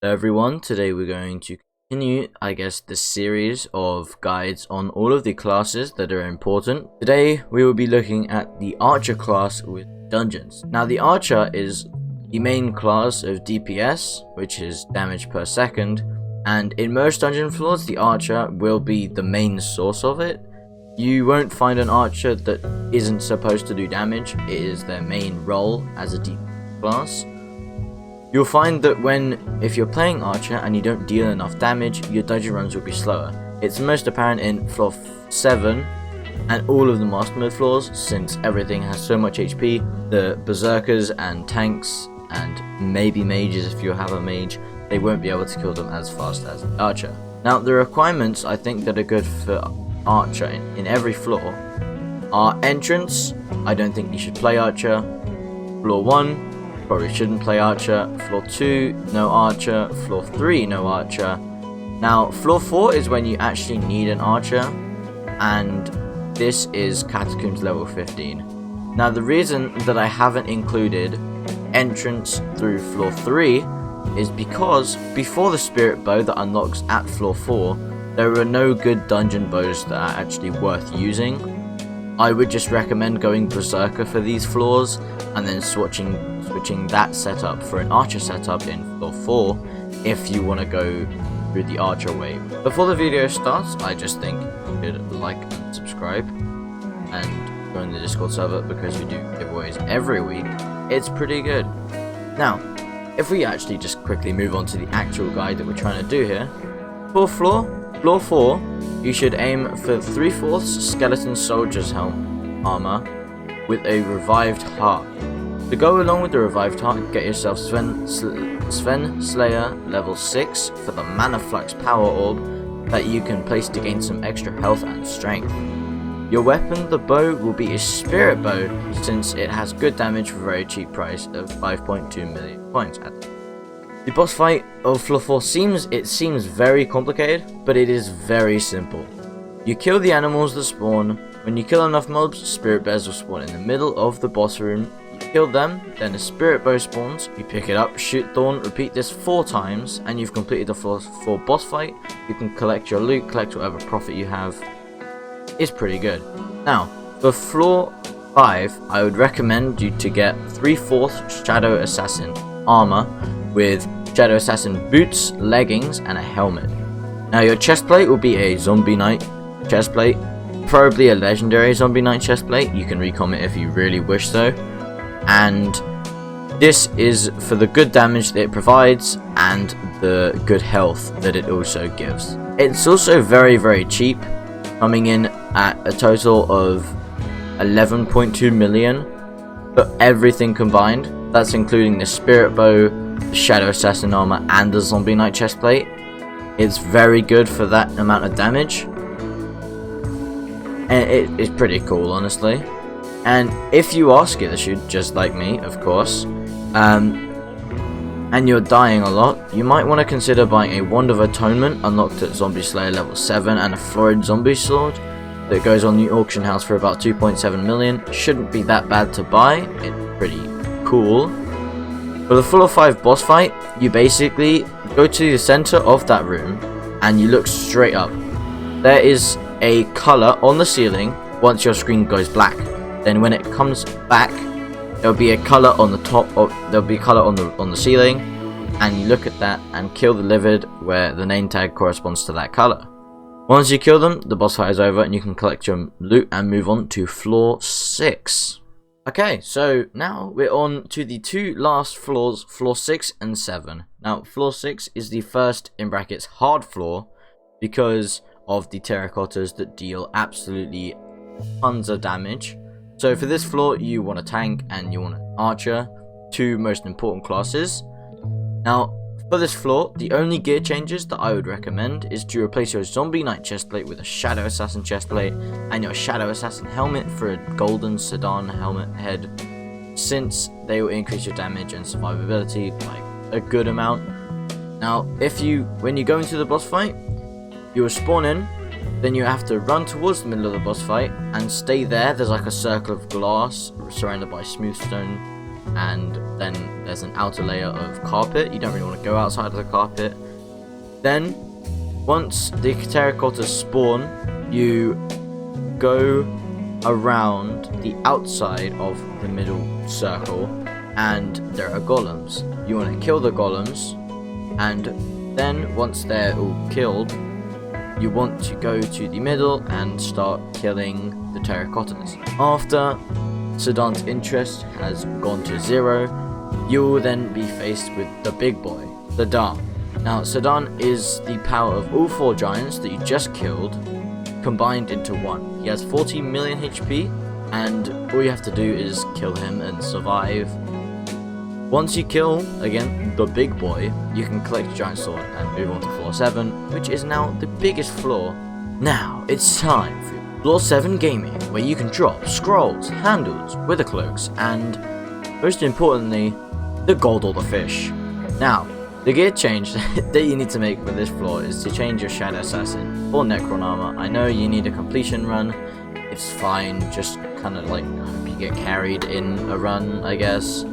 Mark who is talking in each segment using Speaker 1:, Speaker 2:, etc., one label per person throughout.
Speaker 1: Hello everyone, today we're going to continue, the series of guides on all of the classes that are important. Today we will be looking at the Archer class with dungeons. Now the Archer is the main class of DPS, which is damage per second, and in most dungeon floors the Archer will be the main source of it. You won't find an Archer that isn't supposed to do damage. It is their main role as a DPS class. You'll find that if you're playing Archer and you don't deal enough damage, your dungeon runs will be slower. It's most apparent in floor 7 and all of the master mode floors, since everything has so much HP. The berserkers and tanks and maybe mages, if you have a mage, they won't be able to kill them as fast as the Archer. Now the requirements I think that are good for Archer in every floor are entrance. I don't think you should play Archer. Floor 1, probably shouldn't play Archer. Floor 2, no Archer. Floor 3, no Archer. Now, floor 4 is when you actually need an Archer, and this is Catacombs level 15. Now, the reason that I haven't included entrance through floor 3 is because before the Spirit Bow that unlocks at floor 4, there are no good dungeon bows that are actually worth using. I would just recommend going Berserker for these floors, and then switching that setup for an Archer setup in floor 4 if you want to go through the Archer way. Before the video starts, I just think you should like and subscribe and join the Discord server, because we do giveaways every week. It's pretty good. Now, if we actually just quickly move on to the actual guide that we're trying to do here. For floor 4, you should aim for 3/4 skeleton soldier's armor with a revived heart. To go along with the revived heart, get yourself Sven Slayer level 6 for the Mana Flux power orb that you can place to gain some extra health and strength. Your weapon, the bow, will be a spirit bow, since it has good damage for a very cheap price of 5.2 million points. The boss fight of floor 4 seems very complicated, but it is very simple. You kill the animals that spawn. When you kill enough mobs, spirit bears will spawn in the middle of the boss room. You kill them, then a spirit bow spawns. You pick it up, shoot Thorn, repeat this 4 times, and you've completed the floor 4 boss fight. You can collect your loot, collect whatever profit you have. It's pretty good. Now, for floor 5, I would recommend you to get 3/4 Shadow Assassin armor with Shadow Assassin boots, leggings, and a helmet. Now your chestplate will be a Zombie Knight chestplate, probably a legendary Zombie Knight chestplate. You can recom it if you really wish so. And this is for the good damage that it provides and the good health that it also gives. It's also very, very cheap, coming in at a total of 11.2 million for everything combined. That's including the Spirit Bow, the Shadow Assassin armor, and the Zombie Knight chestplate. It's very good for that amount of damage, and it's pretty cool, honestly. And if you are skittish, just like me, of course, and you're dying a lot, you might want to consider buying a Wand of Atonement unlocked at Zombie Slayer level 7 and a Florid Zombie Sword that goes on the auction house for about 2.7 million. Shouldn't be that bad to buy. It's pretty cool. For the floor 5 boss fight, you basically go to the center of that room and you look straight up. There is a color on the ceiling once your screen goes black. Then when it comes back, there'll be a color on the top of on the ceiling, and you look at that and kill the livid where the name tag corresponds to that color. Once you kill them, the boss fight is over and you can collect your loot and move on to floor 6. Okay, so now we're on to the 2 last floors, floor 6 and 7. Now, floor 6 is the first, in brackets, hard floor, because of the terracottas that deal absolutely tons of damage. So for this floor, you want a tank and you want an Archer, 2 most important classes. Now, for this floor, the only gear changes that I would recommend is to replace your Zombie Knight chestplate with a Shadow Assassin chestplate and your Shadow Assassin helmet for a golden sedan helmet head, since they will increase your damage and survivability by a good amount. Now, when you go into the boss fight, you will spawn in, then you have to run towards the middle of the boss fight and stay there. There's like a circle of glass surrounded by smooth stone and then there's an outer layer of carpet. You don't really want to go outside of the carpet. Then once the terracottas spawn, you go around the outside of the middle circle, and there are golems. You want to kill the golems, and then once they're all killed, you want to go to the middle and start killing the terracottas. After Sedan's interest has gone to 0, you will then be faced with the big boy, Sedan. Now, Sedan is the power of all 4 giants that you just killed combined into one. He has 40 million HP, and all you have to do is kill him and survive. Once you kill, again, the big boy, you can collect Giant Sword and move on to floor 7, which is now the biggest floor. Now, it's time for floor 7 gaming, where you can drop scrolls, handles, wither cloaks, and, most importantly, the gold or the fish. Now, the gear change that you need to make for this floor is to change your Shadow Assassin for Necron armor. I know you need a completion run, it's fine, just kind of like you get carried in a run, I guess.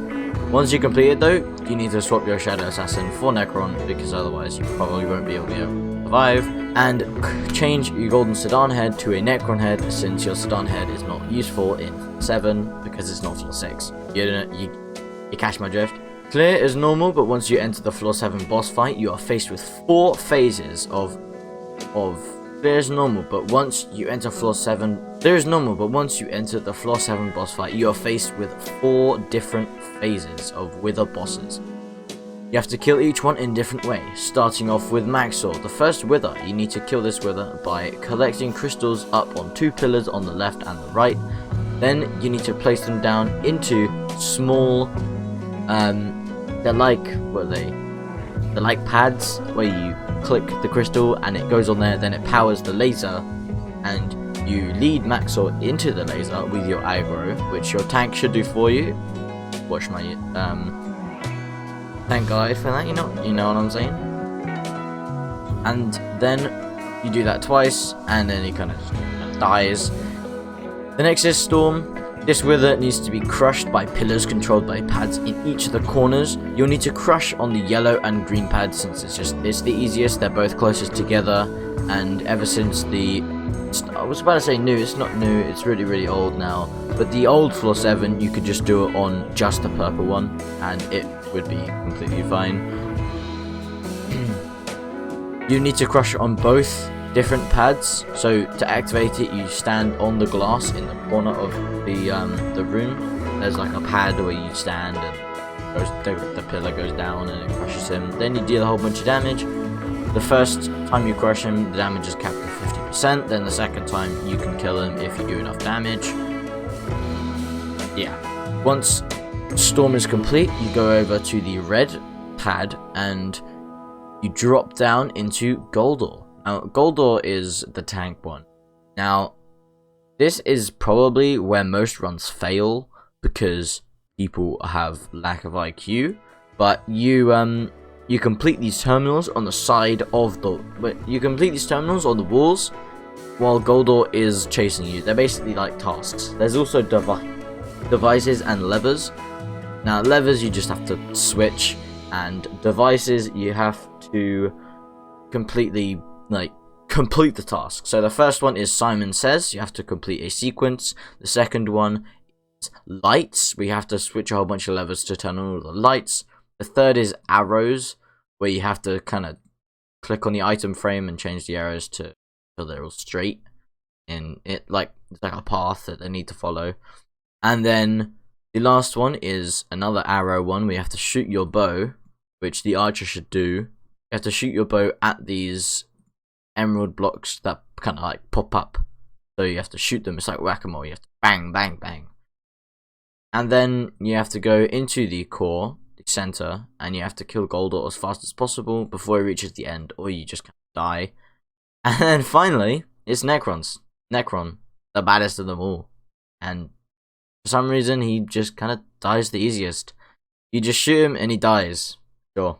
Speaker 1: Once you complete it though, you need to swap your Shadow Assassin for Necron, because otherwise you probably won't be able to survive. And change your Golden Sedan head to a Necron head, since your Sedan head is not useful in 7, because it's not floor 6. You catch my drift? Clear is normal, but once you enter the floor 7 boss fight, you are faced with 4 phases of clear is normal, but once you enter floor 7, clear is normal, but once you enter the floor 7 boss fight, you are faced with 4 different phases of wither bosses. You have to kill each one in different ways, starting off with Maxor. The first wither, you need to kill this wither by collecting crystals up on 2 pillars on the left and the right. Then you need to place them down into small, they're like, what are they? They're like pads where you click the crystal and it goes on there, then it powers the laser, and you lead Maxor into the laser with your aggro, which your tank should do for you. Watch my tank guide for that, you know what I'm saying? And then you do that twice, and then he kind of dies. The next is Storm. This wither needs to be crushed by pillars controlled by pads in each of the corners. You'll need to crush on the yellow and green pads, since it's the easiest. They're both closest together, and ever since I was about to say new, it's not new, it's really old now, but the old floor 7 you could just do it on just the purple one and it would be completely fine. You need to crush on both different pads, so to activate it you stand on the glass in the corner of the room. There's like a pad where you stand and the pillar goes down and it crushes him. Then you deal a whole bunch of damage. The first time you crush him, the damage is capped at 50%, then the second time you can kill him if you do enough damage. Yeah. Once Storm is complete, you go over to the red pad and you drop down into Goldor. Now, Goldor is the tank one. Now, this is probably where most runs fail, because people have lack of IQ, but you complete these terminals on the side of you complete these terminals on the walls while Goldor is chasing you. They're basically like tasks. There's also devices and levers. Now levers you just have to switch, and devices you have to completely complete the task. So the first one is Simon Says, you have to complete a sequence. The second one is lights, we have to switch a whole bunch of levers to turn on all the lights. The third is arrows, where you have to kind of click on the item frame and change the arrows so they're all straight, and it's like a path that they need to follow. And then the last one is another arrow one, where you have to shoot your bow, which the archer should do. You have to shoot your bow at these emerald blocks that kind of like pop up, so you have to shoot them. It's like whack-a-mole, you have to bang bang bang. And then you have to go into the core, the center, and you have to kill Goldor as fast as possible before he reaches the end, or you just die. And then finally it's Necron, the baddest of them all, and for some reason he just kind of dies the easiest. You just shoot him and he dies. Sure,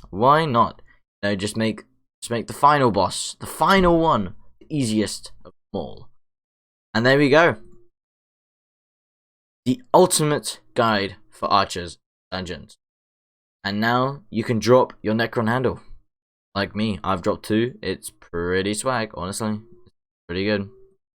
Speaker 1: why not? No, just make the final boss, the final one, the easiest of them all. And there we go. The ultimate guide for archers dungeons. And now you can drop your Necron handle. Like me, I've dropped 2. It's pretty swag, honestly. Pretty good.